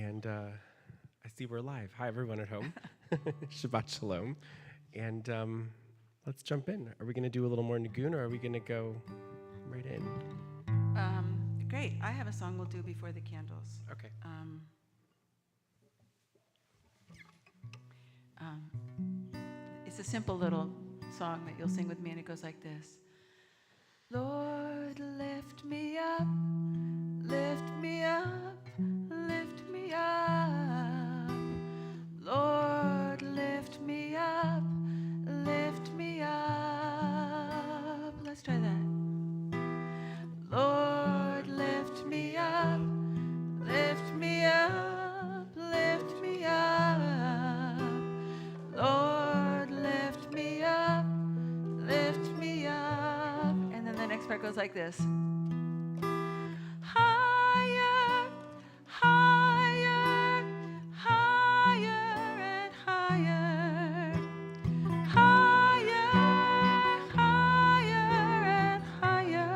And I see we're live. Hi, everyone at home. Shabbat Shalom. And let's jump in. Are we going to do a little more Nagun, or are we going to go right in? Great. I have a song we'll do before the candles. Okay. It's a simple little song that you'll sing with me, and it goes like this. Lord, lift me up, lift me up, lift me up. Lord, lift me up, lift me up. Let's try that. Lord, lift me up, lift me up, lift me up. Lord, lift me up, lift me up. And then the next part goes like this. Higher, higher, higher and higher. Higher, higher and higher.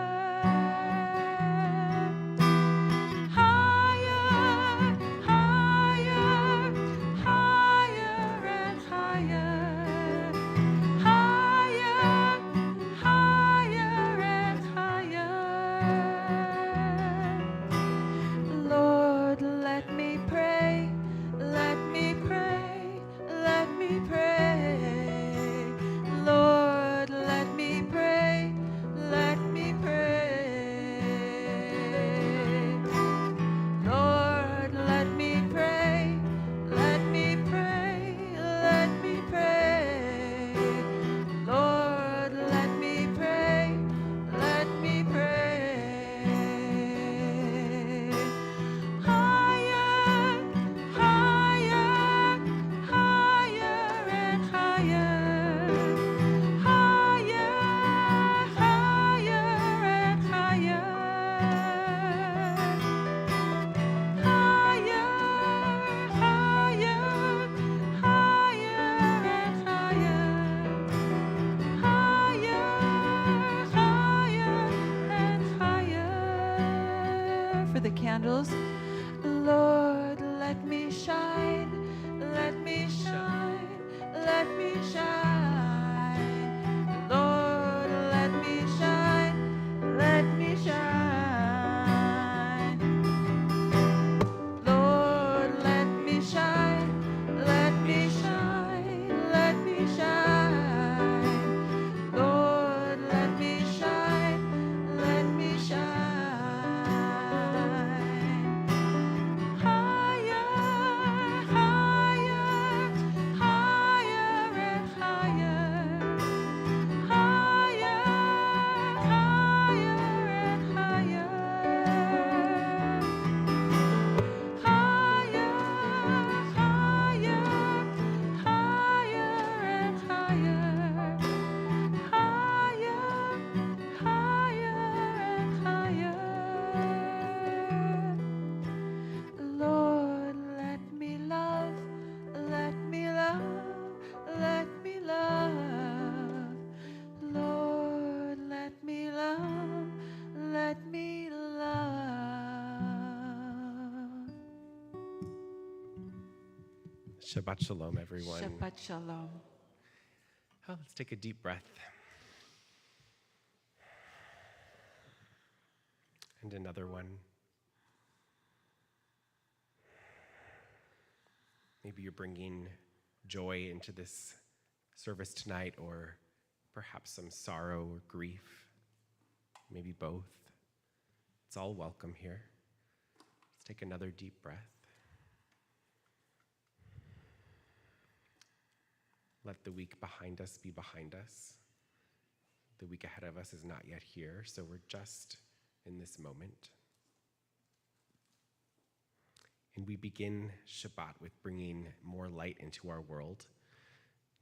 Higher, higher, higher and higher. Higher, higher and higher. Lord, let me pray, let me pray, let me pray. Lord, let me pray, let me pray. Lord, let me pray, let me pray, let me pray. Lord, let me pray, let me pray. Higher, higher, higher and higher. Higher, higher and higher. Higher, higher, higher and higher. Higher, higher and higher. For the candles, Lord, let me shine, let me shine, let me shine. Lord, let me shine, let me shine. Lord, let me shine, let me shine, let me shine. Lord, let me shine, let me shine. Higher, higher, higher and higher. Higher, higher and higher. Higher, higher, higher and higher. Higher, higher and higher. Lord, let me love, let me love, let me love. Lord, let me love, let me love. Shabbat Shalom, everyone. Shabbat Shalom. Oh, let's take a deep breath. And another one. Maybe you're bringing joy into this service tonight, or perhaps some sorrow or grief. Maybe both. It's all welcome here. Let's take another deep breath. Let the week behind us be behind us. The week ahead of us is not yet here, so we're just in this moment. And we begin Shabbat with bringing more light into our world.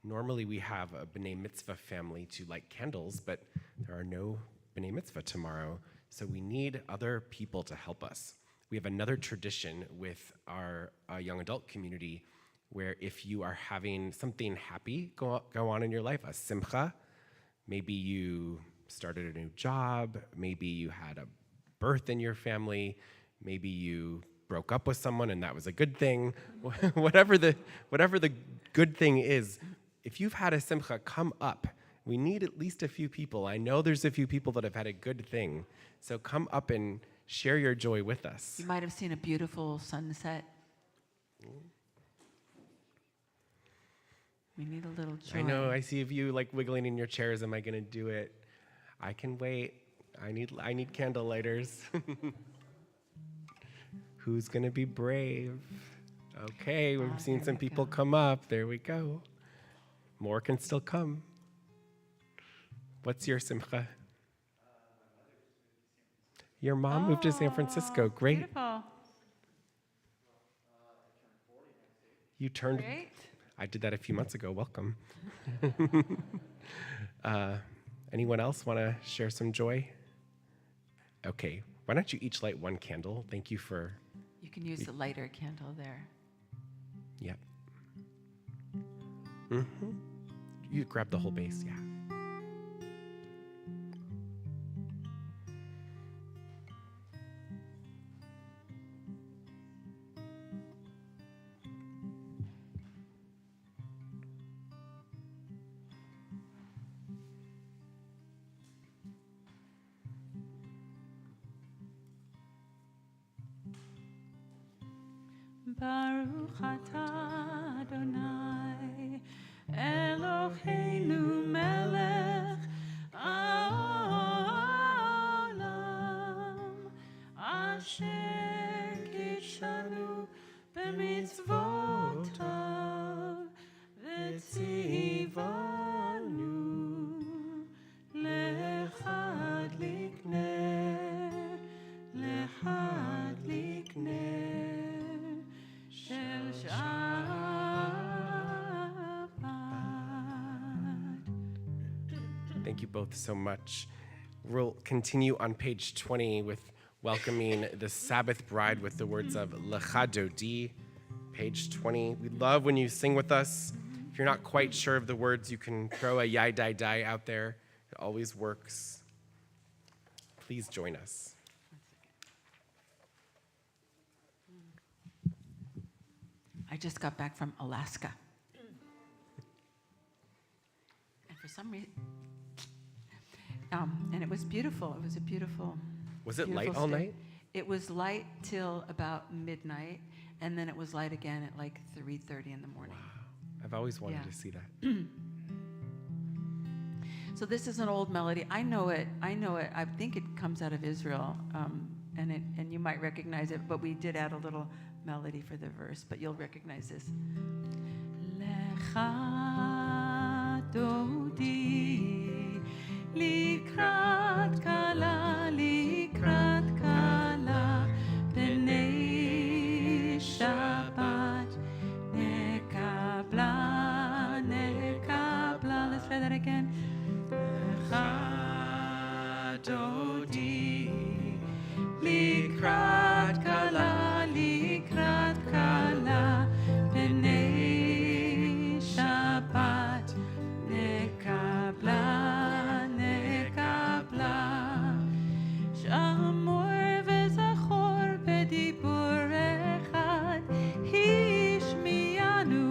Normally we have a B'nai Mitzvah family to light candles, but there are no B'nai Mitzvah tomorrow, so we need other people to help us. We have another tradition with our young adult community where if you are having something happy go on in your life, a simcha, maybe you started a new job, maybe you had a birth in your family, maybe you broke up with someone and that was a good thing. whatever the good thing is, if you've had a simcha, come up. We need at least a few people. I know there's a few people that have had a good thing. So come up and share your joy with us. You might have seen a beautiful sunset. We need a little joy. I know, I see of you like wiggling in your chairs. Am I going to do it? I can wait. I need candle lighters. Who's going to be brave? Okay, we've seen some people come up. There we go. More can still come. What's your simcha? Your mom moved to San Francisco. Great. Beautiful. You turned. Great. I did that a few months ago. Welcome. Anyone else want to share some joy? Okay. Why don't you each light one candle? Thank you for. You can use the lighter candle there. Yep. Mm-hmm. You grab the whole base, yeah. Baruch atah Adonai Eloheinu melech haolam asher kishanu b'mitzvotav v'tzivanu lechad likner shel Shabbat. Thank you both so much. We'll continue on page 20 with welcoming the Sabbath bride with the words of Lecha Dodi, page 20. We love when you sing with us. If you're not quite sure of the words, you can throw a yai dai dai out there. It always works. Please join us. I just got back from Alaska. And for some reason, and it was beautiful. It was a beautiful. Was it beautiful light all stay. night? It was light till about midnight, and then it was light again at like 3:30 in the morning. Wow. I've always wanted Yeah. to see that. So this is an old melody. I know it. I think it comes out of Israel, and you might recognize it. But we did add a little melody for the verse. But you'll recognize this. Lecha dodi likrat kala b'nei Shabbat nekabla. Let's try that again. Dodi likrat kala b'nei Shabbat nekabla shamor v'zachor b'dibur echad hishmiyanu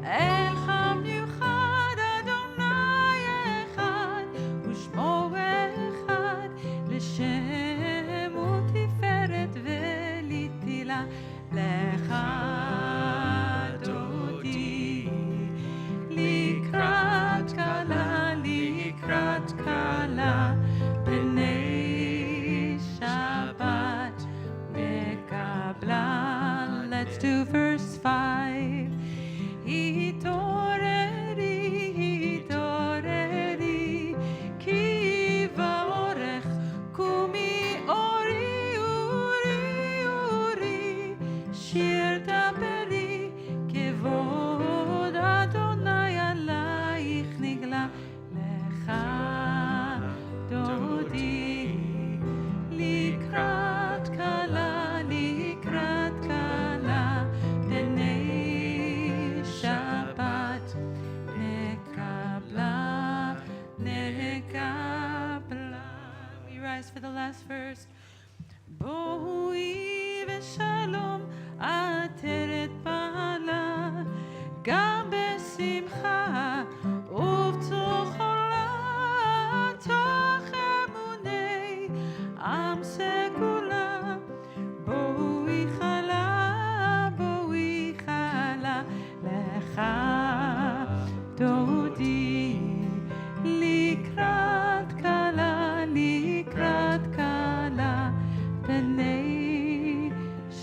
elcham yuchad Adonai echad u'shmo echad l'shem u'tiferet v'litila lecha dodi likrat kala b'nei Shabbat nekabla. Let's do verse 5. Hitoreri ki va'orech kumi uri shir daberi kevod Adonai alayich nigla lecha dodi likrat kala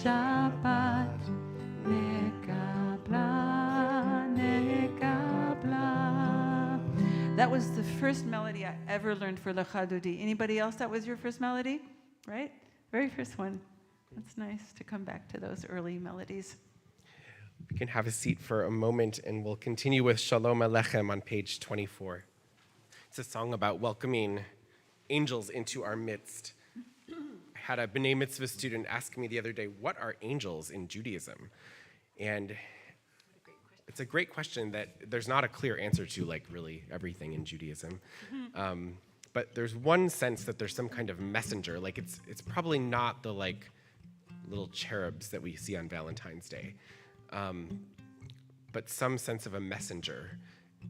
Shabbat nekabla, nekabla. That was the first melody I ever learned for Lecha Dodi. Anybody else that was your first melody? Right? Very first one. It's nice to come back to those early melodies. We can have a seat for a moment, and we'll continue with Shalom Alechem on page 24. It's a song about welcoming angels into our midst. I had a B'nai Mitzvah student ask me the other day, what are angels in Judaism? And it's a great question that there's not a clear answer to, like really everything in Judaism. But there's one sense that there's some kind of messenger. Like it's probably not the like little cherubs that we see on Valentine's Day, but some sense of a messenger.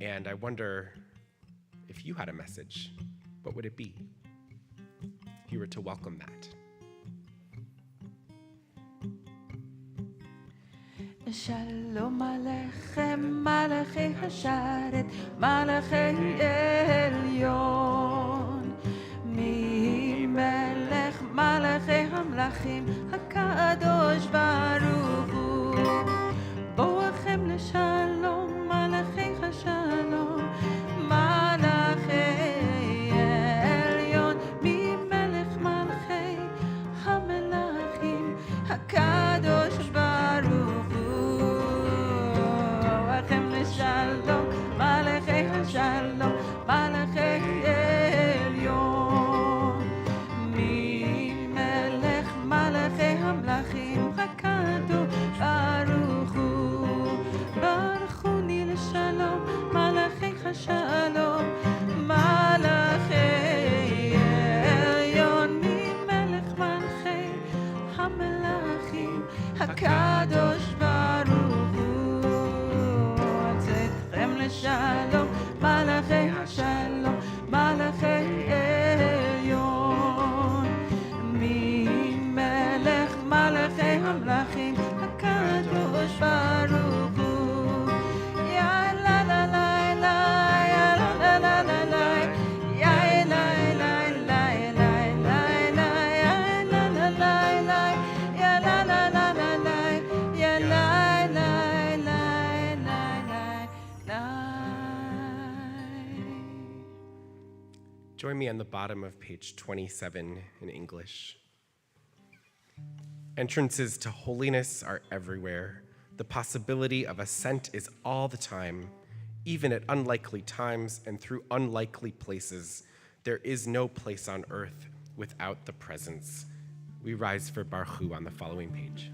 And I wonder if you had a message, what would it be? If you were to welcome that. Shalom Alechem, Malachei Hasharet, Malachei Elyon. Mi Melech, Malachei Hamlachim, HaKadosh Baruch Hu. Boachem LeShalom, Malachei Hashalom, Malachei Elyon. Mi Melech, Malachei Hamelachim, HaKadosh Baruch Hu. Shalom, Malachei Hashalom, Malachei Elyon. Mi Melech, Malachei Hamlachim, HaKadosh Baruch Hu. Baruchuni l'shalom, Malachei Hashalom, Malachei Elyon. Mi Melech, Malachei Hamelachim, HaKadosh Baruch Hu. Shalom, Malachei Hashalom, Malachei Elyon. Mi Melech, Malachei Hamlachim, HaKadosh Baruch Hu. Ya la la la la, ya la la la la la, ya la la la la la la, ya la la la la, ya la la la la la, ya la la la la la. Join me on the bottom of page 27 in English. Entrances to holiness are everywhere. The possibility of ascent is all the time, even at unlikely times and through unlikely places. There is no place on earth without the presence. We rise for Baruch Hu on the following page.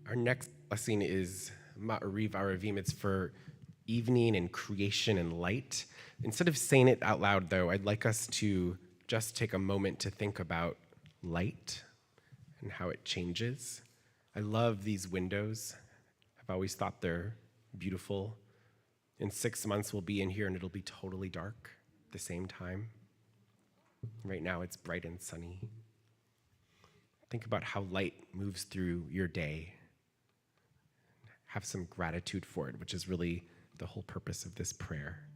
Our next blessing is Ma'ariv Aravim. It's for evening and creation and light. Instead of saying it out loud, though, I'd like us to just take a moment to think about light and how it changes. I love these windows. I've always thought they're beautiful. In 6 months, we'll be in here and it'll be totally dark at the same time. Right now it's bright and sunny. Think about how light moves through your day. Have some gratitude for it, which is really the whole purpose of this prayer.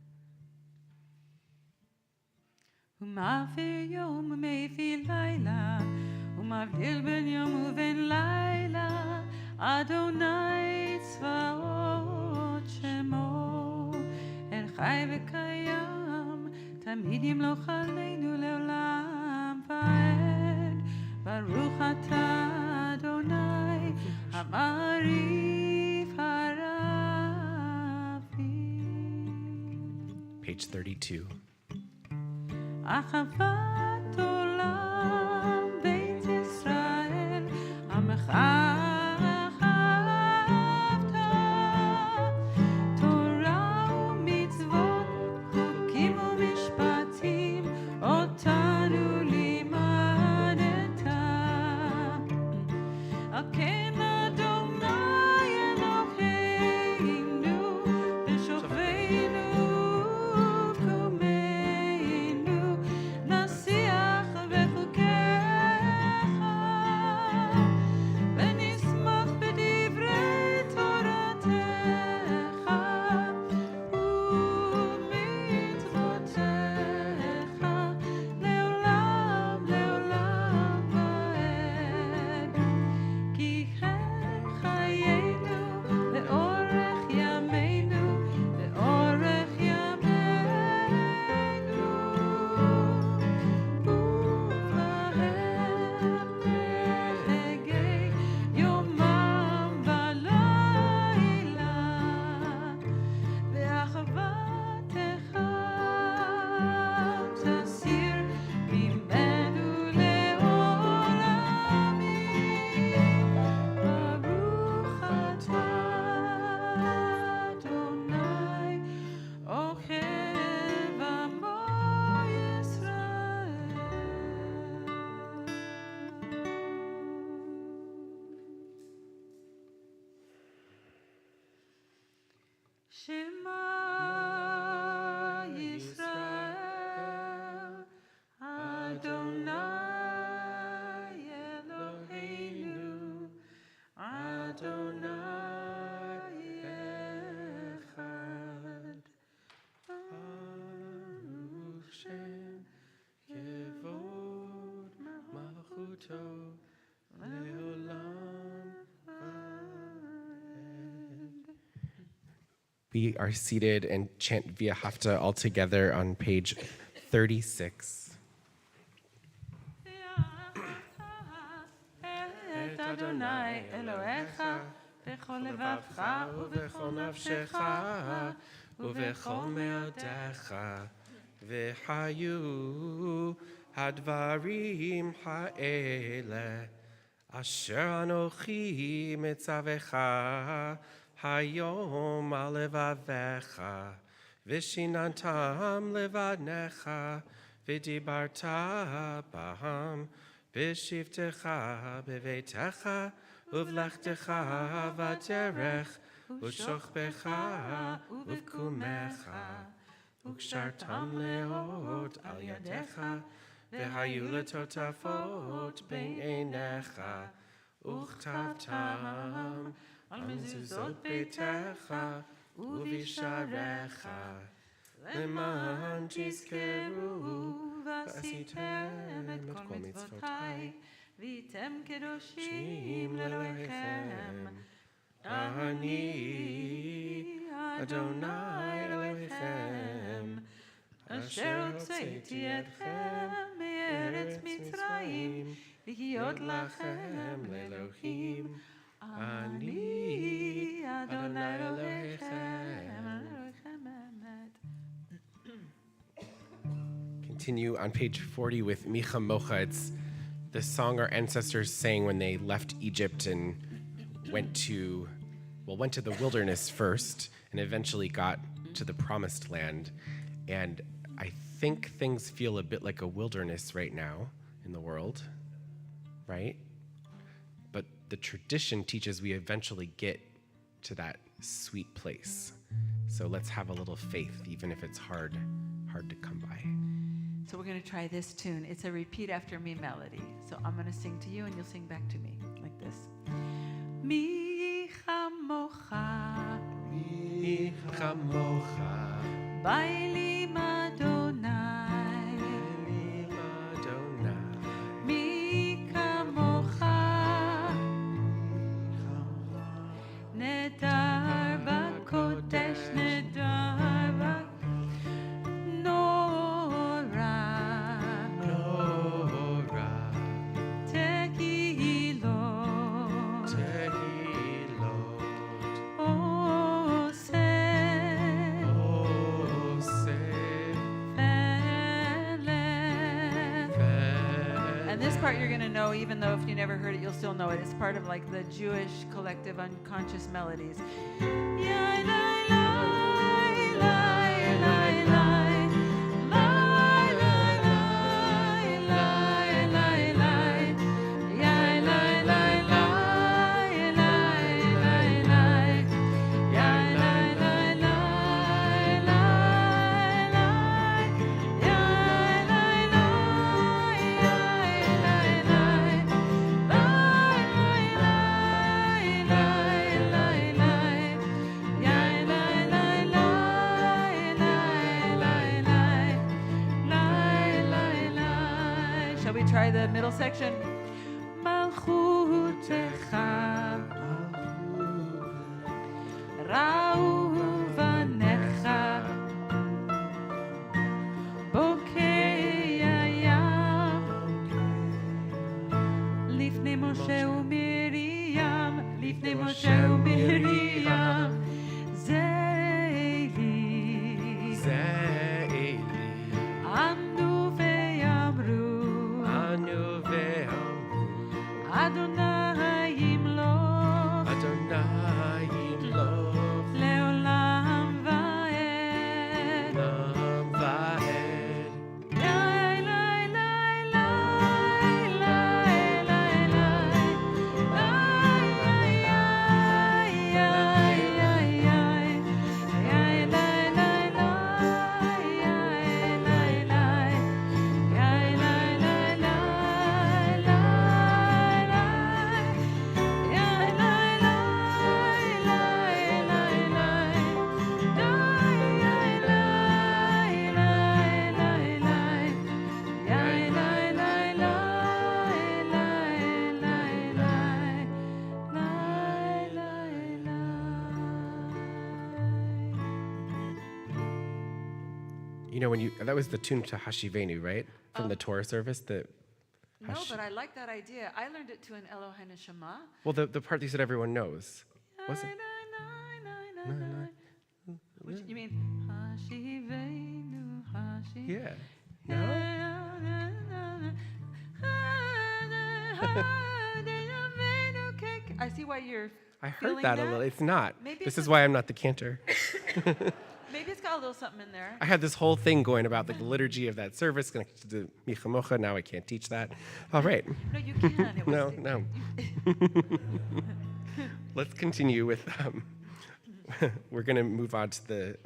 הוא מעביר יום ומביא לילה, הוא מבדיל בין יום ובין לילה, אדוני צבאות שמו, אל חי וקיים, תמיד ימלוך עלינו לעולם ועד, ברוך אתה אדוני, המעריף הרבים. Page 32. אחוות עולם בית ישראל, עמך אהבת, תורה ומצוות, חוקים ומשפטים, אותנו לימדת. על כן אדוני אלוהינו, בשוכבנו ובקומנו, נשיח בחוקיך, ונשמח בדברי תורתך ומצוותיך, לעולם לעולם ועד. כי חיינו לאורך ימינו, לאורך ימינו, ובהם נהגי יומם ולילה, ואחוותך תסיר ממנו לעולמים. ברוך אתה אדוני, אוהב עמו ישראל. שמע ישראל, אדוני אלוהינו, אדוני אחד. ברוך שם כבוד מלכותו לעולם ועד. We are seated and chant Via Hafta all together on page 36. את אדוני אלוהיך בכל לבבך ובכל נפשך ובכל מאודיך, וחיו הדברים האלה אשר אנוכי מצווך היום על לבביך, ושיננתם לבניך, ודיברת בהם בשבתך בביתך ובלכתך בדרך ושוכבך ובקומך, וקשרתם לאות על ידיך, והיו לטוטפות בין עיניך, וכתבתם על מזוזות ביתך ובשעריך, למען תזכרו ועשיתם את כל מצוותיי, והייתם קדושים לאלוהיכם. אני אדוני אלוהיכם, אשר הוצאתי אתכם מארץ מצרים, להיות לכם לאלוהים. אני אדוני אלוהיכם, אלוהיכם באמת. Continue on page 40 with Micha Mocha. It's the song our ancestors sang when they left Egypt and went to the wilderness first and eventually got to the promised land. And I think things feel a bit like a wilderness right now in the world, right? But the tradition teaches we eventually get to that sweet place. So let's have a little faith, even if it's hard to come by. So we're going to try this tune. It's a repeat after me melody. So I'm going to sing to you and you'll sing back to me like this. Mi chamocha, Mi chamocha, bailim Adonai. Elim Adonai. Mi kamocha, nedar b'kodesh, nedar b'nora, Nora, tehilot, Tehilot, oseh, Oseh, feleh. Feleh. And this part you're going to know, even though if you never heard it, you'll still know it. It's part of like the Jewish collective unconscious melodies. Yai, lai, lai, lai, lai, lai. Lai, lai, lai, lai, lai, lai. Yai, lai, lai, lai, lai, lai, lai. Yai, lai, lai, lai, lai, lai. Yai, lai, lai, Shall we try the middle section? Malchutecha, ra'u vanecha, bokei hayam, lifnei Moshe u'Miriam, lifnei Moshe u'Miriam, ze'eli, Ze'eli, amnu ve'amru, Anu ve'amru, Adonai yimloch, Adonai yimloch, le'olam va'ed. Olam va'ed. Lai, lai, lai, lai, lai, lai, lai. Lai, lai, lai, lai, lai. Lai, lai, lai, lai, lai, lai, lai. Lai, lai, lai, lai, lai, lai, lai. Lai, lai, lai, lai, lai, lai, lai. You know, that was the tune to Hashivenu, right? From the Torah service. No, but I like that idea. I learned it to an Elohei Neshama. Well, the part you said everyone knows. Was it? Which, you mean Hashivenu, Hashivenu. Yeah. No? I see why you're I heard feeling that a little. It's not. Maybe This it's is why I'm not the cantor. Maybe it's got a little something in there. I had this whole thing going about the liturgy of that service connected to Mi Chamocha. Now I can't teach that. All right. No, you can. It was, No. Let's continue with, we're going to move on to the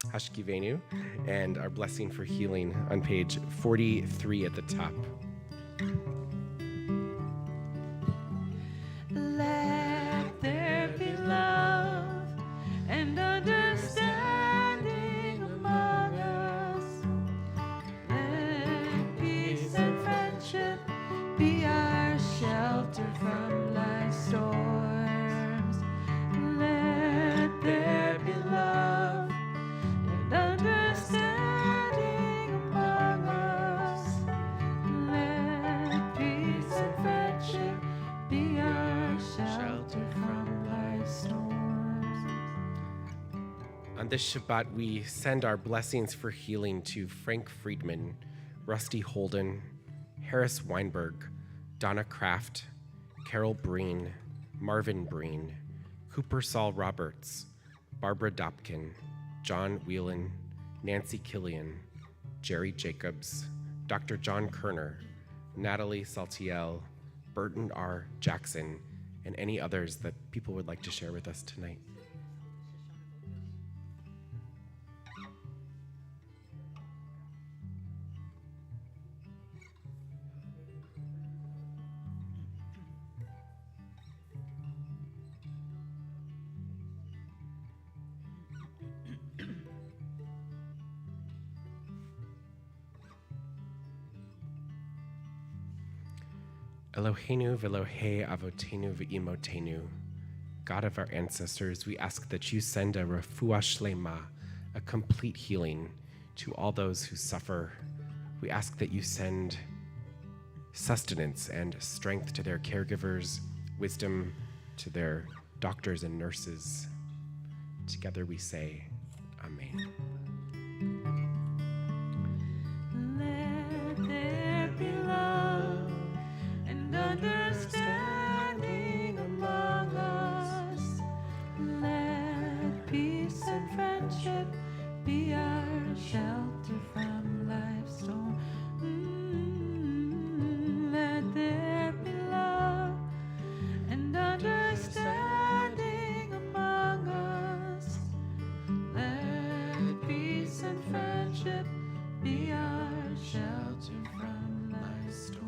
Hashkivenu and our blessing for healing on page 43 at the top. Let there be love and understanding among us. Let peace and friendship be our shelter from life's storms. Let there be love and understanding among us. Let peace and friendship be our shelter from life's storms. On this Shabbat, we send our blessings for healing to Frank Friedman, Rusty Holden, Harris Weinberg, Donna Kraft, Carol Breen, Marvin Breen, Cooper Saul Roberts, Barbara Dopkin, John Whelan, Nancy Killian, Jerry Jacobs, Dr. John Kerner, Natalie Saltiel, Burton R. Jackson, and any others that people would like to share with us tonight. Eloheinu v'Elohei avotenu v'imotenu, God of our ancestors, we ask that you send a refuah shlema, a complete healing, to all those who suffer. We ask that you send sustenance and strength to their caregivers, wisdom to their doctors and nurses. Together we say, Amen. Let there be love and understanding among us. Let peace and friendship be our shelter from life's storm. Let there be love and understanding among us. Let peace and friendship be our shelter from life's storms.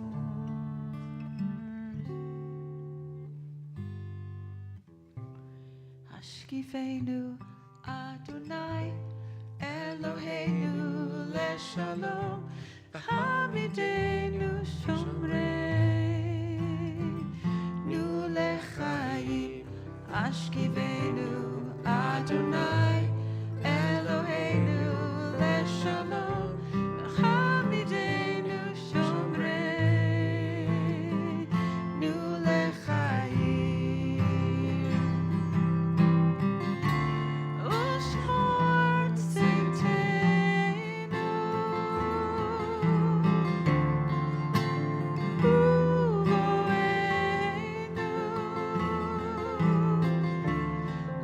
Hashkifeinu Adonai Eloheinu leshalom Hamidenu shomreinu lechaim Ashkivenu Adonai Eloheinu leshalom Hamidenu shomreinu lechaim Ushmor tzitenu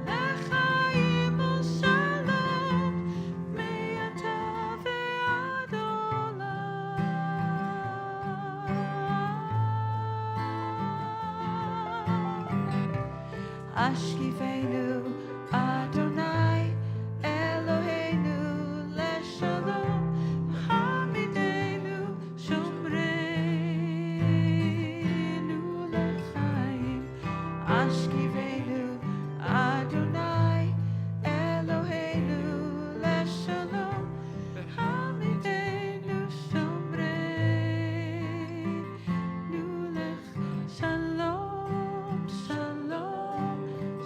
Lechaim u'shalom me'ata ve'ad olam. Ashkivenu Adonai Eloheinu leshalom Hamidenu shomreinu lechaim Ashkivenu Adonai Eloheinu leshalom Hamidenu shomreinu lechaim Shalom, shalom,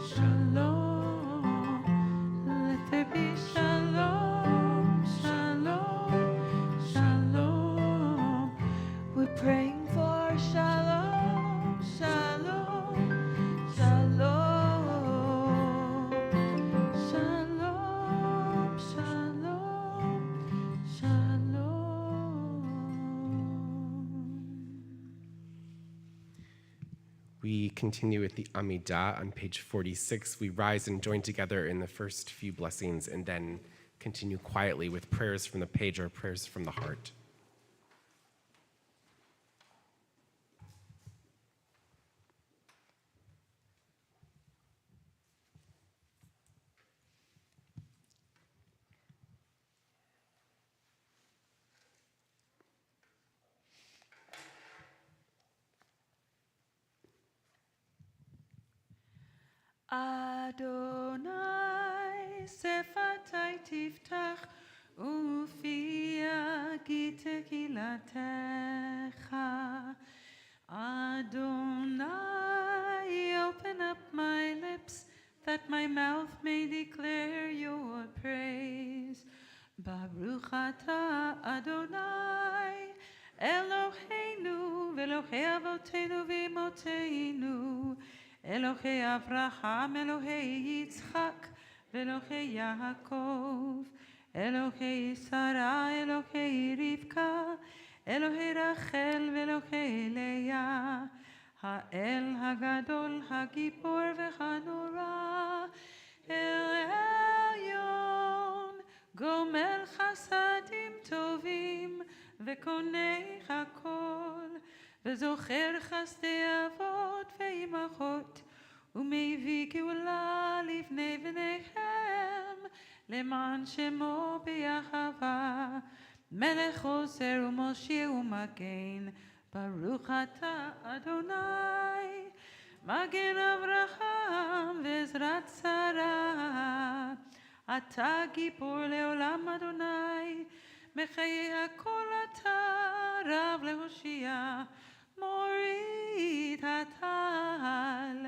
shalom. Let there be shalom, shalom, shalom. We're praying for shalom, shalom, shalom. Shalom, shalom, shalom. We continue with the Amidah on page 46. We rise and join together in the first few blessings and then continue quietly with prayers from the page or prayers from the heart. Adonai sefatai tiftach ufi yagi tekilatecha. Adonai, open up my lips that my mouth may declare your praise. Baruch atah Adonai Eloheinu v'Elohei avotenu v'imotenu Elohei Avraham, Elohei Yitzchak, Elohei Yaakov, Elohei Sarah, Elohei Rivka, Elohei Rachel, Elohei Leah, Ha'el Hagadol, Hagibor v'Hanora, El Elyon, Gomel Chasadim Tovim, v'Konei Hakol, וזוכר חסדי אבות ואימהות, ומביא גאולה לבני בניהם, למען שמו באהבה, מלך עוזר ומושיע ומגן, ברוך אתה אדוני, מגן אברהם ועזרת שרה, אתה גיבור לעולם אדוני, מחיי הכל אתה רב להושיע, מורי ברית הטל,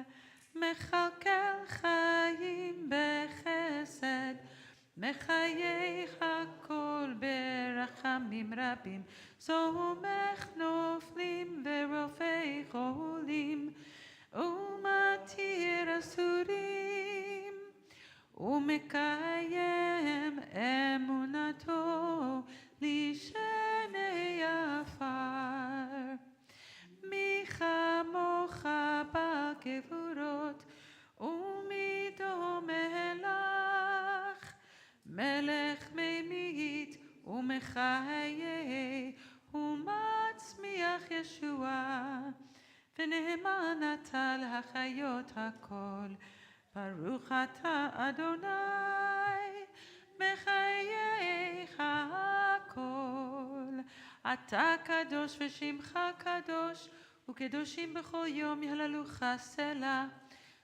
מכלכל חיים בחסד, מחייך הכל ברחמים רבים, סומך נופלים ורופא חולים, ומתיר אסורים, ומקיים אמונתו לשני עפר. מי כמוך בגבורות ומי דומה לך, מלך ממית ומחיה ומצמיח ישועה, ונאמן אתה להחיות הכל. ברוך אתה אדוני מחייך הכל. אתה קדוש ושמך קדוש, וקדושים בכל יום יהללוך סלה.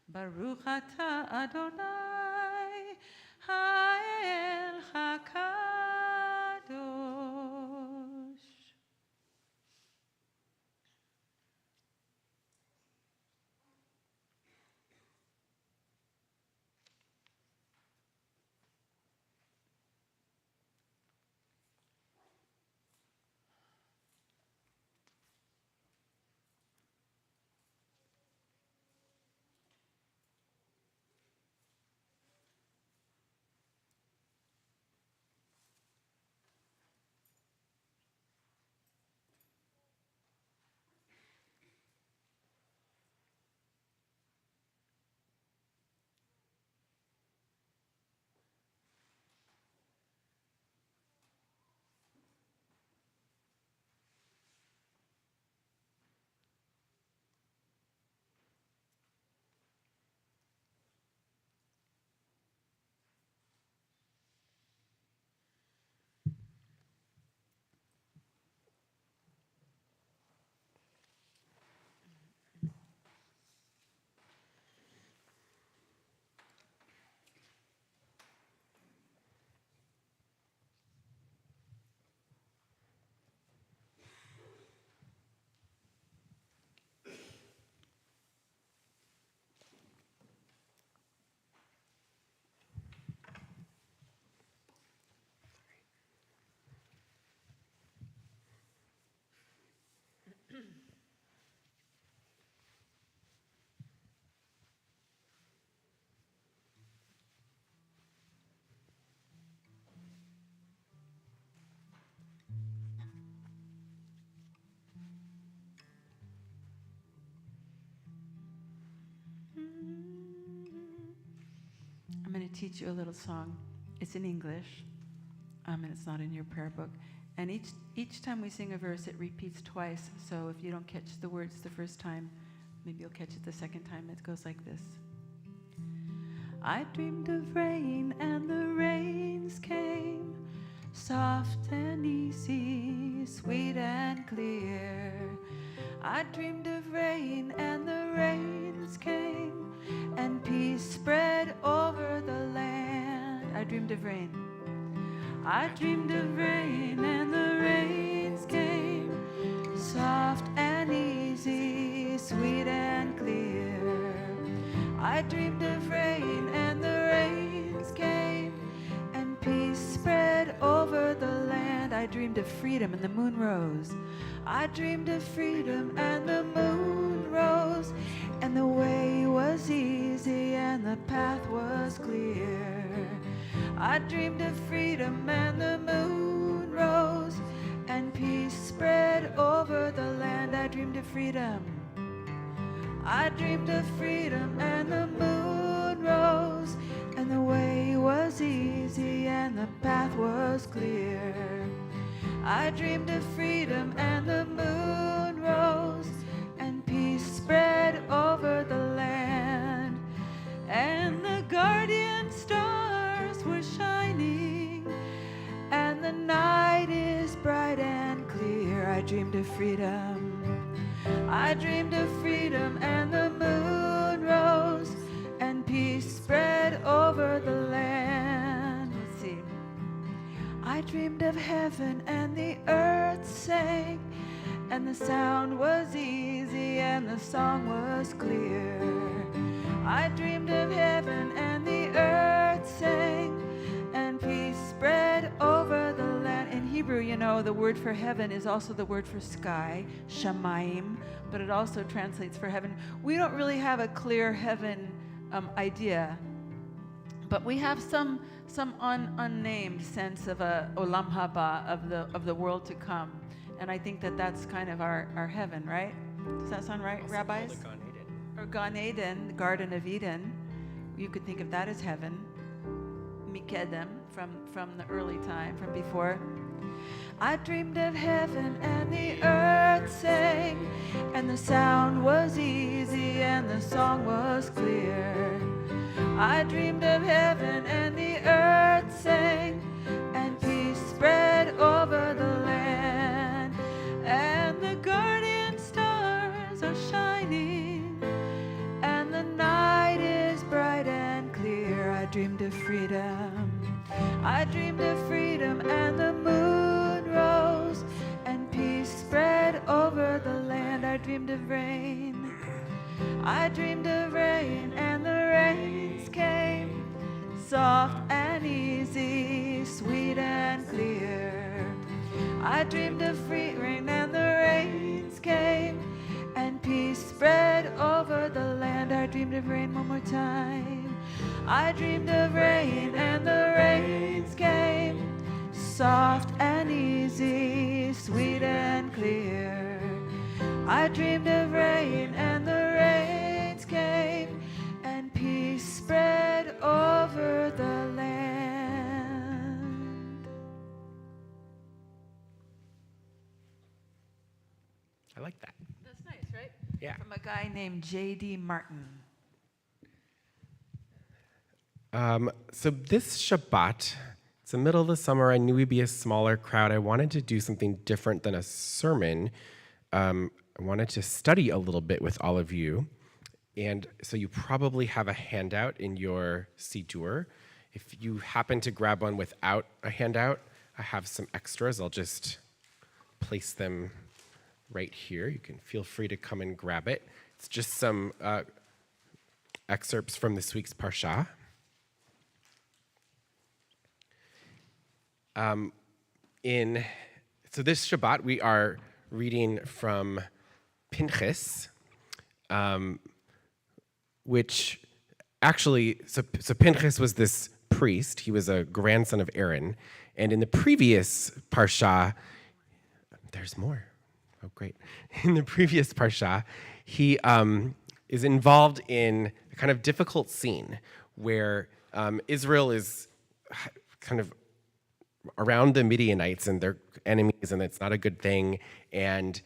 ברוך אתה אדוני האל הקדוש. I'm going to teach you a little song. It's in English, and it's not in your prayer book. And each time we sing a verse, it repeats twice. So if you don't catch the words the first time, maybe you'll catch it the second time. It goes like this. I dreamed of rain, and the rains came, soft and easy, sweet and clear. I dreamed of rain, and the rains came, and peace spread over the land. I dreamed of rain. I dreamed of rain, and the rains came, soft and easy, sweet and clear. I dreamed of rain, and the rains came, and peace spread over the land. I dreamed of freedom, and the moon rose. I dreamed of freedom, and the moon rose, and the way was easy, and the path was clear. I dreamed of freedom, and the moon rose, and peace spread over the land. I dreamed of freedom. I dreamed of freedom, and the moon rose, and the way was easy, and the path was clear. I dreamed of freedom, and the moon rose, and peace spread over the land. And the guardian stars were shining, and the night is bright and clear. I dreamed of freedom. I dreamed of freedom, and the moon rose, and peace spread over the land. Let's see. I dreamed of heaven, and the earth sang, and the sound was easy, easy and the song was clear. I dreamed of heaven and the earth sang, and peace spread over the land. In Hebrew, you know, the word for heaven is also the word for sky, shamayim, but it also translates for heaven. We don't really have a clear heaven idea, but we have some unnamed sense of a olam haba, of the world to come. And I think that's kind of our heaven, right? Does that sound right, rabbis? Or Gan Eden, the Garden of Eden. You could think of that as heaven. Mikedem, from the early time, from before. I dreamed of heaven and the earth sang, and the sound was easy and the song was clear. I dreamed of heaven and the earth sang, and peace spread over the land, and the guardian stars are shining, and the night is bright and clear. I dreamed of freedom. I dreamed of freedom, and the moon rose, and peace spread over the land. I dreamed of rain. I dreamed of rain, and the rains came, soft and easy, sweet and clear. I dreamed of free rain, and the rains came, and peace spread over the land. I dreamed of rain one more time. I dreamed of rain, and the rains came, soft and easy, sweet and clear. I dreamed of rain, and the rains came, and peace spread over the land. I like that. That's nice, right? Yeah. From a guy named J.D. Martin. So this Shabbat, it's the middle of the summer. I knew we'd be a smaller crowd. I wanted to do something different than a sermon. I wanted to study a little bit with all of you. And so you probably have a handout in your Siddur. If you happen to grab one without a handout, I have some extras. I'll just place them right here. You can feel free to come and grab it. It's just some excerpts from this week's Parsha. So this Shabbat, we are reading from Pinchas, which actually, so Pinchas was this priest. He was a grandson of Aaron. And in the previous Parsha, there's more. Oh, great. In the previous Parsha, he is involved in a kind of difficult scene where Israel is kind of around the Midianites and their enemies, and it's not a good thing. And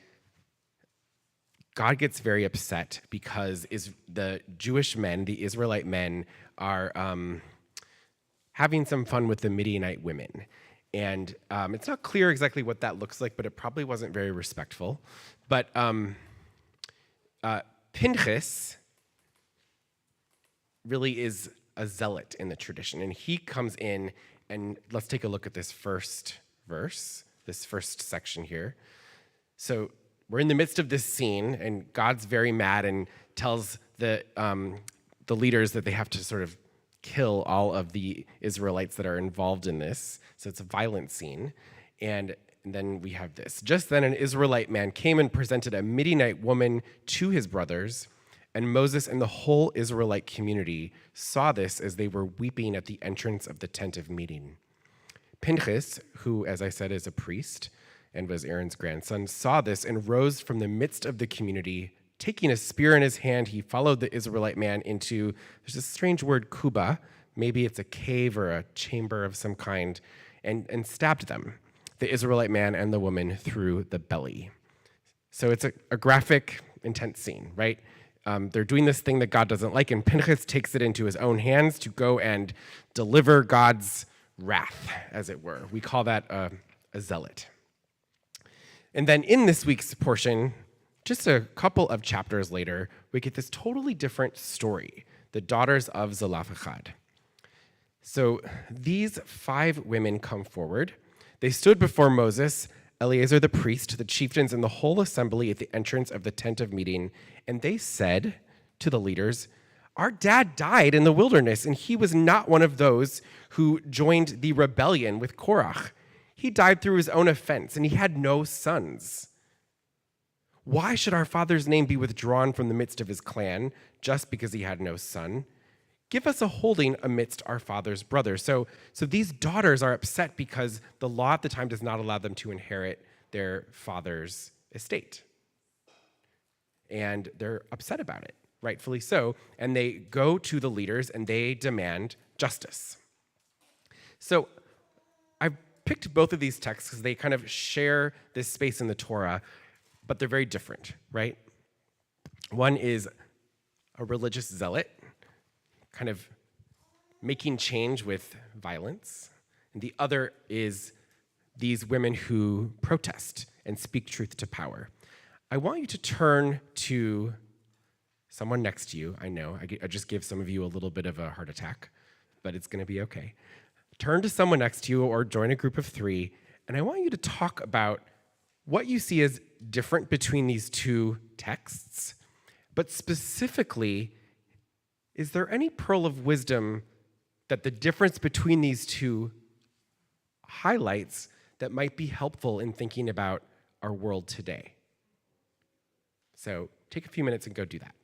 God gets very upset because the Jewish men, the Israelite men, are having some fun with the Midianite women. And it's not clear exactly what that looks like, but it probably wasn't very respectful. But Pinchas really is a zealot in the tradition, and he comes in. And let's take a look at this first verse, this first section here. So we're in the midst of this scene, and God's very mad and tells the leaders that they have to sort of kill all of the Israelites that are involved in this. So it's a violent scene. And then we have this. Just then an Israelite man came and presented a Midianite woman to his brothers, and Moses and the whole Israelite community saw this as they were weeping at the entrance of the tent of meeting. Pinchas, who, as I said, is a priest and was Aaron's grandson, saw this and rose from the midst of the community. Taking a spear in his hand, he followed the Israelite man into, there's a strange word, kuba, maybe it's a cave or a chamber of some kind, and stabbed them, the Israelite man and the woman, through the belly. So it's a graphic, intense scene, right? They're doing this thing that God doesn't like, and Pinchas takes it into his own hands to go and deliver God's wrath, as it were. We call that a zealot. And then in this week's portion, just a couple of chapters later, we get this totally different story, the daughters of Zelophehad. So these 5 women come forward. They stood before Moses Eleazar the priest, the chieftains, and the whole assembly at the entrance of the tent of meeting, and they said to the leaders, "Our dad died in the wilderness, and he was not one of those who joined the rebellion with Korach. He died through his own offense, and he had no sons. Why should our father's name be withdrawn from the midst of his clan just because he had no son? Give us a holding amidst our father's brothers." So these daughters are upset because the law at the time does not allow them to inherit their father's estate. And they're upset about it, rightfully so. And they go to the leaders and they demand justice. So I've picked both of these texts because they kind of share this space in the Torah, but they're very different, right? One is a religious zealot, kind of making change with violence. And the other is these women who protest and speak truth to power. I want you to turn to someone next to you. I know, I just give some of you a little bit of a heart attack, but it's going to be okay. Turn to someone next to you or join a group of 3, and I want you to talk about what you see as different between these two texts, but specifically, is there any pearl of wisdom that the difference between these two highlights that might be helpful in thinking about our world today? So take a few minutes and go do that.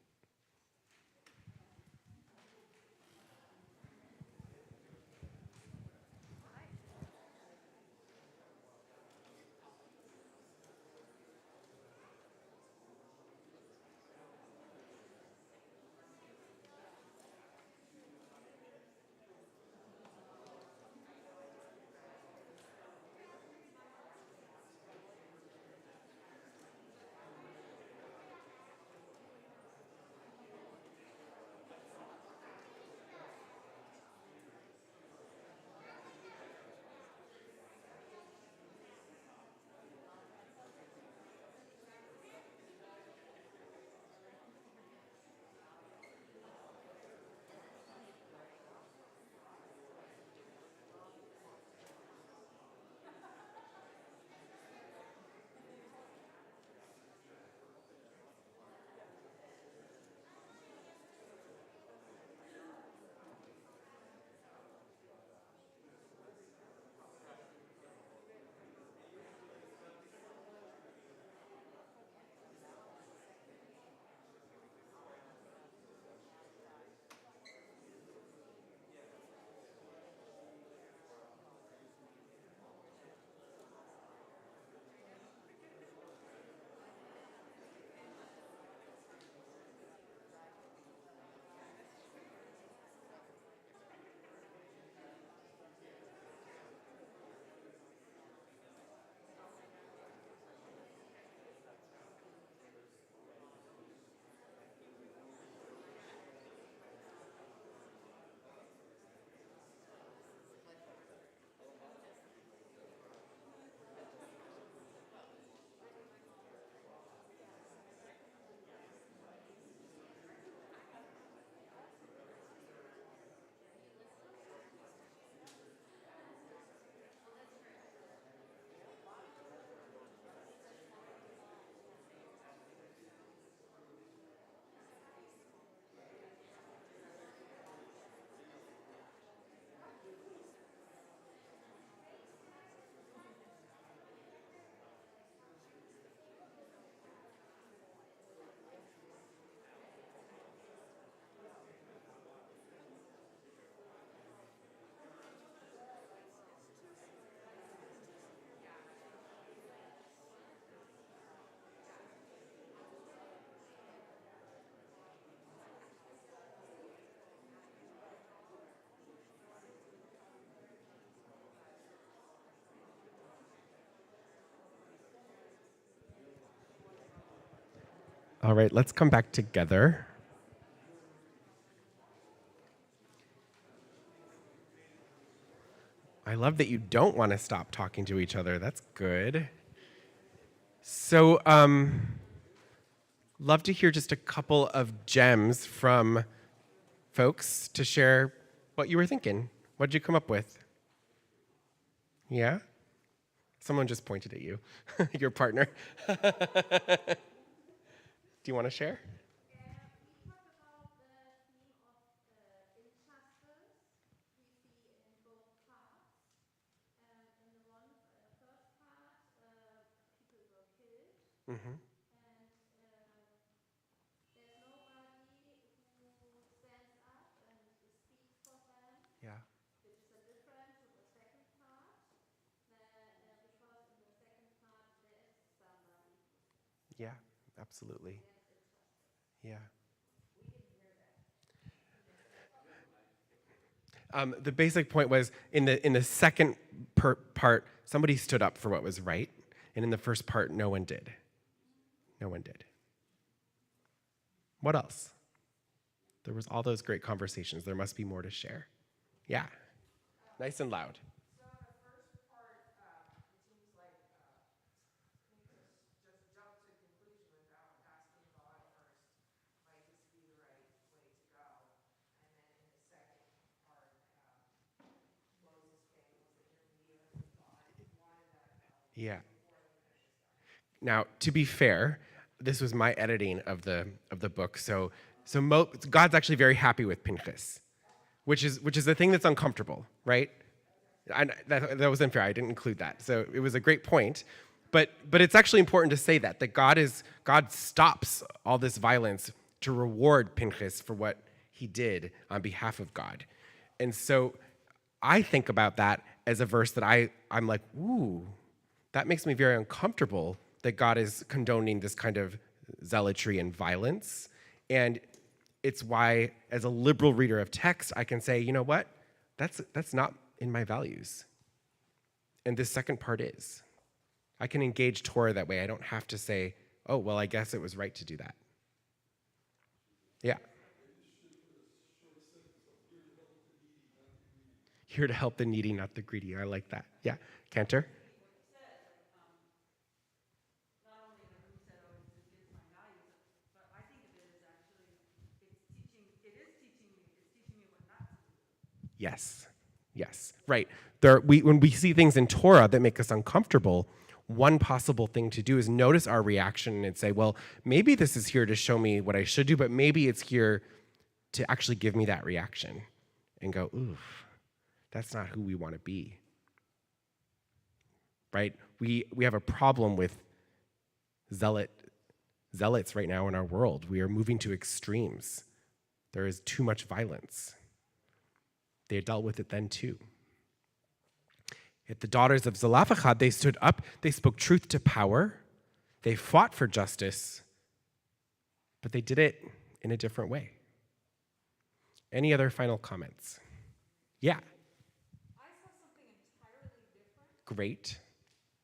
All right, let's come back together. I love that you don't want to stop talking to each other. That's good. So, love to hear just a couple of gems from folks to share what you were thinking. What did you come up with? Yeah? Someone just pointed at you, your partner. Do you want to share? Mm-hmm. Yeah. Yeah, absolutely. Yeah. The basic point was in the second part, somebody stood up for what was right, and in the first part, no one did. No one did. What else? There was all those great conversations. There must be more to share. Yeah. Nice and loud. Yeah. Now, to be fair, this was my editing of the book, so God's actually very happy with Pinchas, which is the thing that's uncomfortable, right? That was unfair. I didn't include that. So it was a great point, but it's actually important to say that God stops all this violence to reward Pinchas for what he did on behalf of God, and so I think about that as a verse that I'm like, ooh, that makes me very uncomfortable that God is condoning this kind of zealotry and violence. And it's why, as a liberal reader of text, I can say, you know what? That's not in my values. And this second part is. I can engage Torah that way. I don't have to say, oh, well, I guess it was right to do that. Yeah. Here to help the needy, not the greedy. I like that. Yeah. Cantor? Yes, yes, right. When we see things in Torah that make us uncomfortable, one possible thing to do is notice our reaction and say, well, maybe this is here to show me what I should do, but maybe it's here to actually give me that reaction and go, oof, that's not who we want to be. Right? We have a problem with zealots right now in our world. We are moving to extremes. There is too much violence. They dealt with it then too. At the daughters of Zelophehad, they stood up, they spoke truth to power, they fought for justice, but they did it in a different way. Any other final comments? Yeah. I saw something entirely different. Great.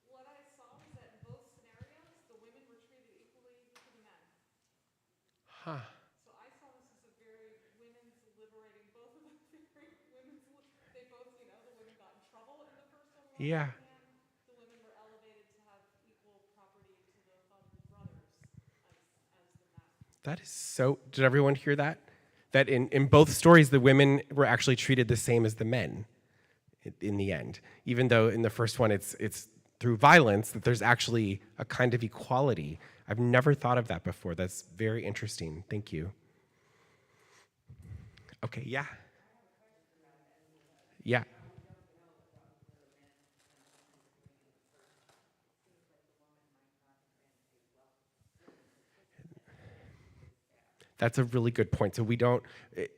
What I saw was that in both scenarios, the women were treated equally to the men. Huh. So I saw this as a very women's liberating, both of them very women's, they both, the women got in trouble in the first one, Yeah. and the women were elevated to have equal property to the brothers as the men. That is so. Did everyone hear that? That in both stories, the women were actually treated the same as the men in the end. Even though in the first one, it's through violence that there's actually a kind of equality. I've never thought of that before. That's very interesting. Thank you. Okay, yeah. Yeah. That's a really good point. So we don't,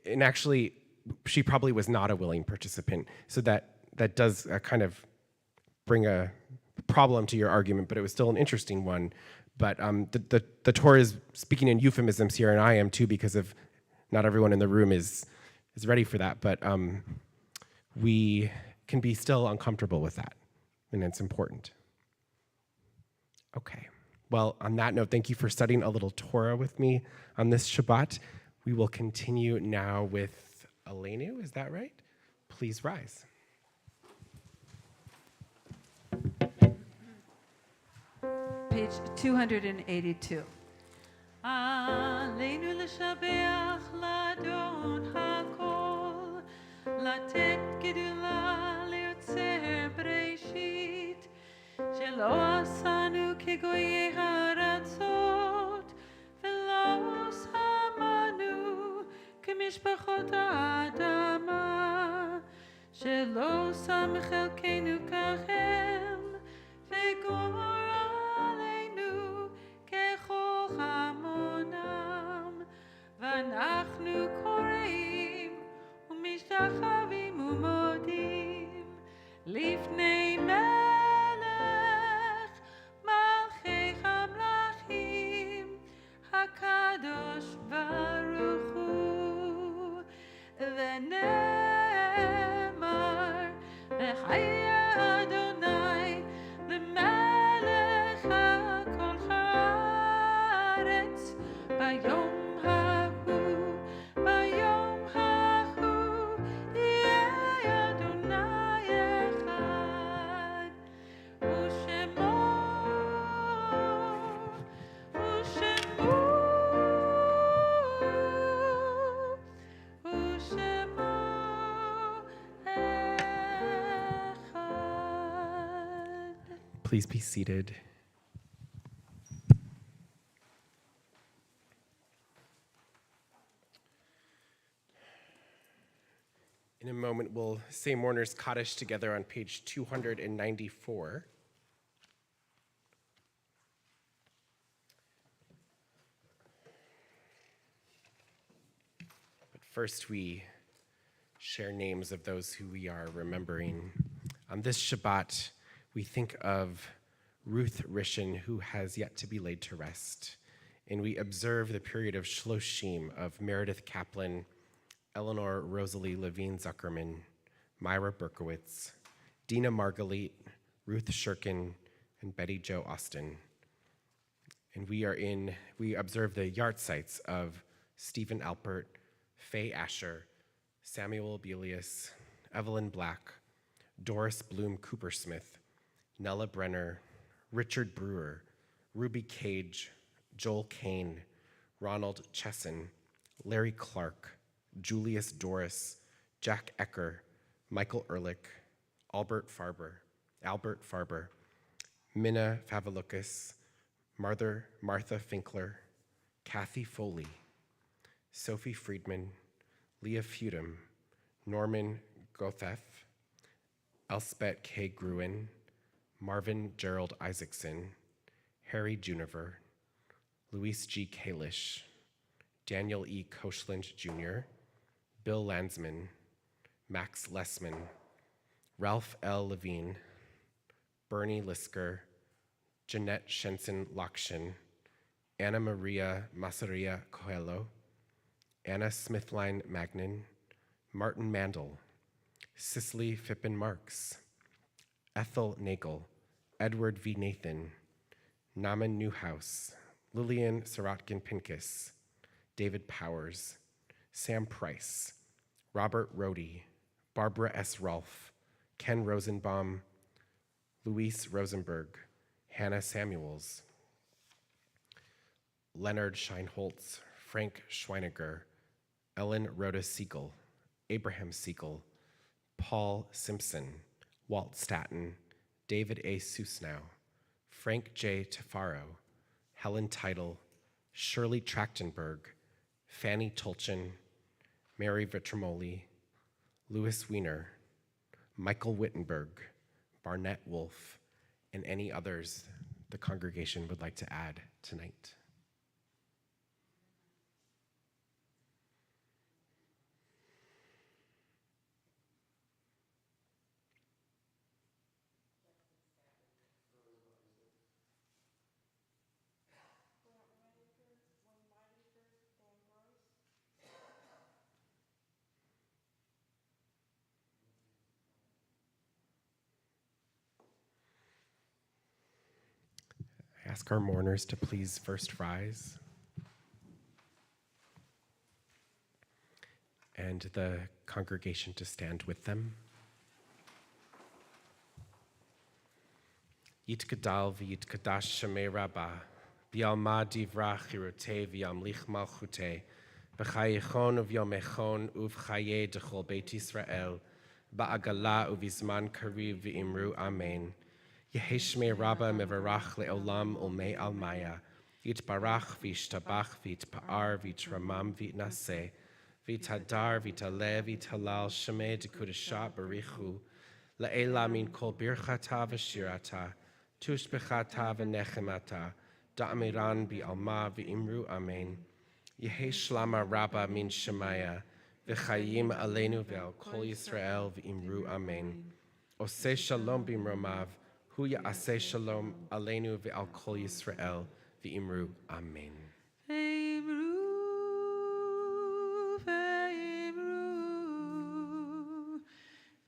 and actually, she probably was not a willing participant. So that does kind of bring a problem to your argument, but it was still an interesting one. But the Torah is speaking in euphemisms here, and I am too, because of not everyone in the room is ready for that. But we can be still uncomfortable with that, and it's important. Okay. Well, on that note, thank you for studying a little Torah with me on this Shabbat. We will continue now with Emanu. Is that right? Please rise. Page 282. עלינו לשבח לאדון הכל, לתת גדולה ליוצר בראשית, שלא עשנו כגויי הארצות, ולא שמנו כמשפחות האדמה, שלא שם חלקנו כהם, וגורלנו ככל המונם, ואנחנו קוראים ומשתחווים ומודים לפני מלך מלכי המלכים הקדוש ברוך הוא, ונאמר בחיי אדוני למלך הכל הארץ ביום ההוא, ביום ההוא יהיה אדוני אחד, ושמו אחד. Please be seated. In a moment, we'll say Mourner's Kaddish together on page 294. But first, we share names of those who we are remembering. On this Shabbat, we think of Ruth Rishon, who has yet to be laid to rest. And we observe the period of Shloshim of Meredith Kaplan, Eleanor Rosalie Levine Zuckerman, Myra Berkowitz, Dina Margalit, Ruth Shirkin, and Betty Jo Austin. And we observe the yahrzeits of Stephen Alpert, Faye Asher, Samuel Belius, Evelyn Black, Doris Bloom Coopersmith, Nella Brenner, Richard Brewer, Ruby Cage, Joel Kane, Ronald Chesson, Larry Clark, Julius Doris, Jack Ecker, Michael Ehrlich, Albert Farber, Minna Favalukis, Martha Finkler, Kathy Foley, Sophie Friedman, Leah Feudham, Norman Gotheth, Elspeth K. Gruen, Marvin Gerald Isaacson, Harry Juniver, Luis G. Kalish, Daniel E. Koshland Jr., Bill Landsman, Max Lessman, Ralph L. Levine, Bernie Lisker, Jeanette Shenson Lakshin, Anna Maria Masaria Coelho, Anna Smithline Magnin, Martin Mandel, Cicely Fippen Marks, Ethel Nagel, Edward V. Nathan, Naman Newhouse, Lillian Sorotkin Pincus, David Powers, Sam Price, Robert Rohde, Barbara S. Rolfe, Ken Rosenbaum, Luis Rosenberg, Hannah Samuels, Leonard Scheinholz, Frank Schweiniger, Ellen Rhoda Siegel, Abraham Siegel, Paul Simpson, Walt Staton, David A. Susnow, Frank J. Tafaro, Helen Teitel, Shirley Trachtenberg, Fanny Tolchin, Mary Vitremoli, Louis Wiener, Michael Wittenberg, Barnett Wolf, and any others the congregation would like to add tonight. I ask our mourners to please first rise, and the congregation to stand with them. Yitgadal v'yitkadash Shemei Rabbah, v'yalma divra chirotei v'yamlich malchutei, v'chayichon uv'yomechon uv'chaye dechol Beit Yisrael, ba'agala uv'izman kariv v'imru amen. Yehi Shmei Rabba Mevarach Le'olam Olmei Almaya. Yitbarach v'yishtabach v'yitpa'ar v'yitramam v'yitnaseh. V'yitadar v'yitaleh v'yitalal Shemei Dekudesha Barichu. La'ela min kol birchata v'shirata. Tushbechata v'nechemata. Da'amiran bi'alma v'imru amen. Yehi Shlama Rabba min Shemaya. V'chayim aleinu ve'al kol Yisrael v'imru amen. Oseh shalom b'imromav. Hu ya'aseh shalom aleinu ve'al kol Yisrael v'imru amen. Ve'imru, ve'imru,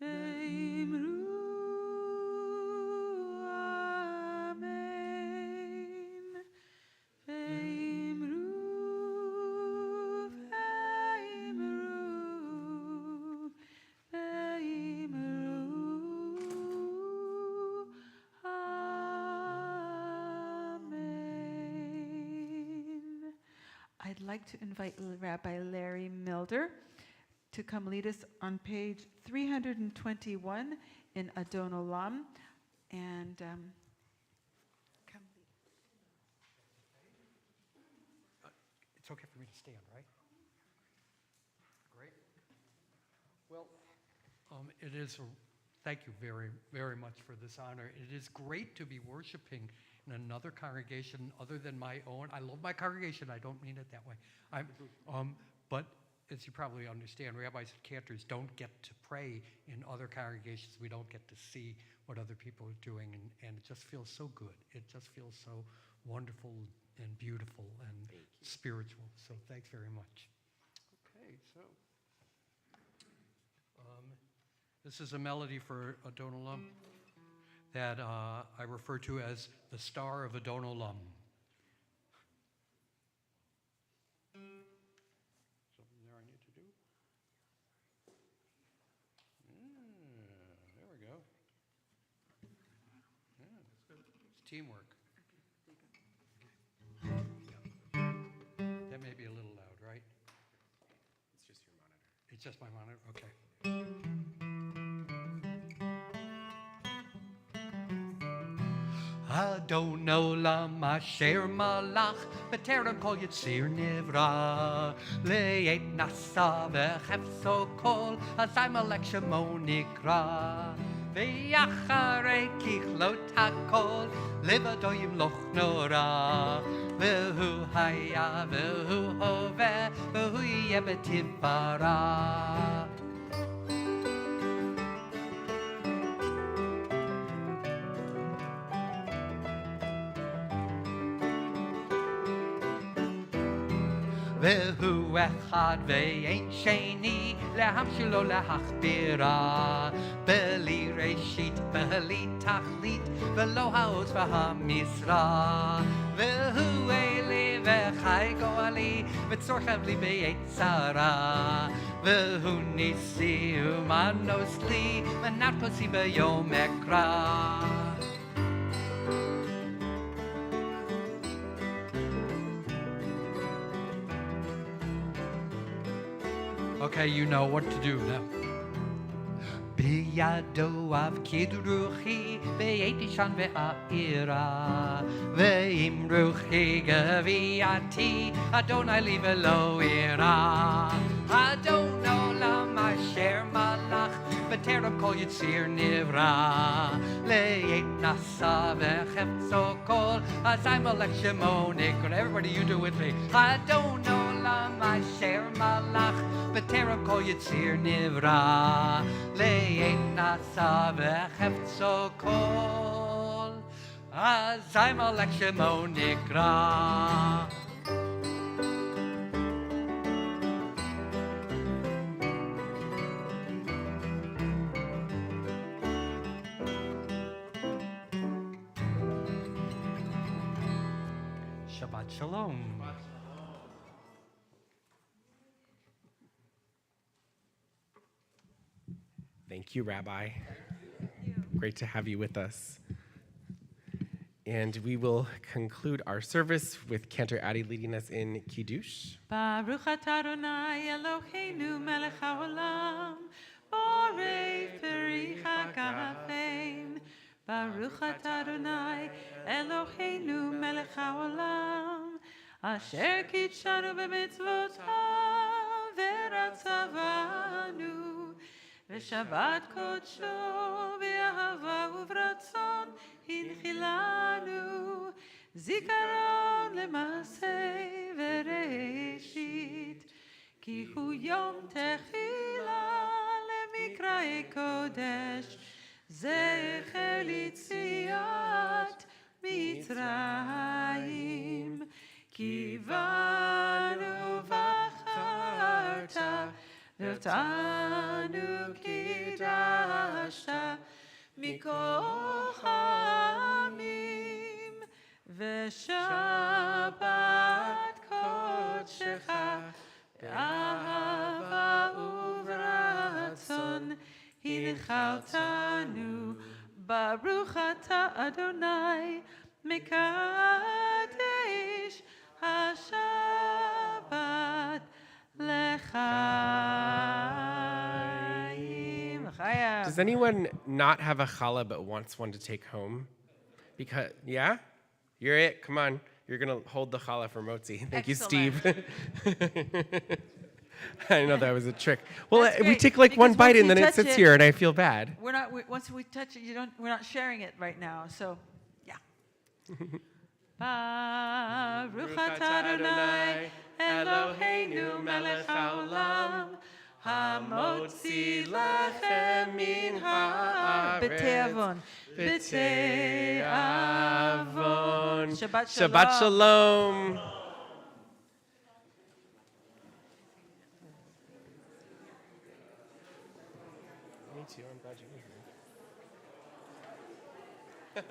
ve'imru, amen. Ve'imru, ve'imru, ve'imru, amen. I'd like to invite Rabbi Larry Milder to come lead us on page 321 in Adon Olam. And come lead. It's okay for me to stand, right? Great. Well, thank you very, very much for this honor. It is great to be worshiping in another congregation other than my own. I love my congregation. I don't mean it that way. But as you probably understand, rabbis and cantors don't get to pray in other congregations. We don't get to see what other people are doing, and it just feels so good. It just feels so wonderful and beautiful and spiritual. So thanks very much. Okay, so this is a melody for Adon Olam that I refer to as the Star of Adon Olam. Something there I need to do? There we go. Yeah, that's good. It's teamwork. That may be a little loud, right? It's just your monitor. It's just my monitor? Okay. Adon Olam asher malach b'terem kol yitzir nivra le'et nasa v'chefso kol azay malek shemo nikra ve'yacharei kichlot hakol levado yimloch nora v'hu haya v'hu hoveh v'hu yeh b'tiv bara. והוא אחד ואין שני להמשיל לו להכבירה בלי ראשית, בלי תכלית ולא העוז והמשרה והוא אלי וחי גואלי וצורכב לי בעת צרה והוא ניסי ומנוס לי מנת כוסי ביום אקרא. Okay, you know what to do now. Biyado av kidruchi ve'etishan ve'a'ira ve'im ruchi gaviati Adonai li ve'lo ira Adon Olam asher malach b'terem kol yitzir nivra le'et nasa v'chefzo kol azay malek shemo nikra. Everybody, you do with me. Adon Olam asher malach b'terem kol yitzir nivra le'et nasa v'chefzo kol azay malek shemo nikra. Shabbat Shalom. Thank you, Rabbi. Great to have you with us. And we will conclude our service with Cantor Addie leading us in Kiddush. Baruch atah Adonai Eloheinu melech haolam, borei peri hagafein, Baruch atah Adonai, Eloheinu melech haolam, asher kitshanu b'mitzvotav v'ratzavanu, v'shabbat kodsho v'ahava uvratzon hinchilanu, zikaron lemaseh v'reishit, ki hu yom techila lemikrae kodesh, זכר ליציאת מצרים, כי בנו בחרת, ואותנו קידשת מכוח העמים, ושבת קודשך באהבה וברצון, הנחלתנו, ברוך אתה אדוני, מקדש השבת לחיים. לחיים. Does anyone not have a challah but wants one to take home? Because, yeah? You're it. Come on. You're going to hold the challah for Motzi. Thank you, Steve. I know that was a trick. Well, That's we great, take like one because bite once and then you it touch sits it- here and I feel bad. Once we touch it, we're not sharing it right now. So, yeah. Baruch atah Adonai, Eloheinu melech haolam, hamotzi lechem min ha'aretz, b'te'avon, b'te'avon. Shabbat shalom. Shabbat shalom. Me too. I'm glad you were here.